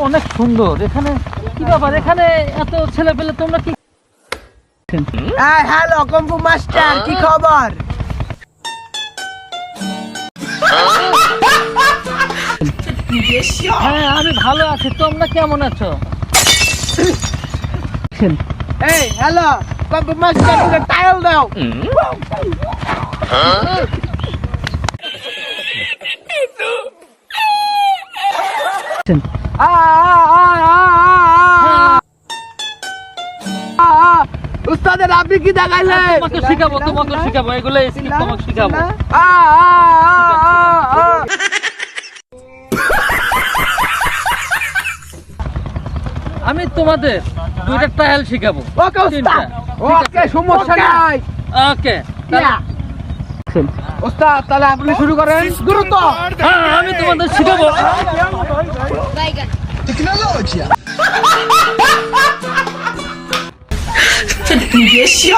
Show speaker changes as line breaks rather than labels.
অনেক সুন্দর। এখানে কি ব্যাপার, এখানে এত ছেলে পেলে তোমরা কি?
হ্যালো কম্পু মাস্টার, কি খবর?
হ্যাঁ আমি ভালো আছি, তোমরা কেমন আছো?
এই হ্যালো কম্পু মাস্টার, তুমি টাইল দাও। উস্তাদের আপনি কি দেখাইলেন?
তোমাকে শিখাবো এগুলো স্কিপ তোমাকে শিখাবো। আমি তোমাদের দুইটা ট্রায়াল শিখাবো।
ওকে উস্তাদ, ওকে সমস্যা নাই।
ওকে
উস্তাদ তাহলে আপনি শুরু করেন। দ্রুত।
হ্যাঁ আমি তোমাদের শিখাবো।
你别笑。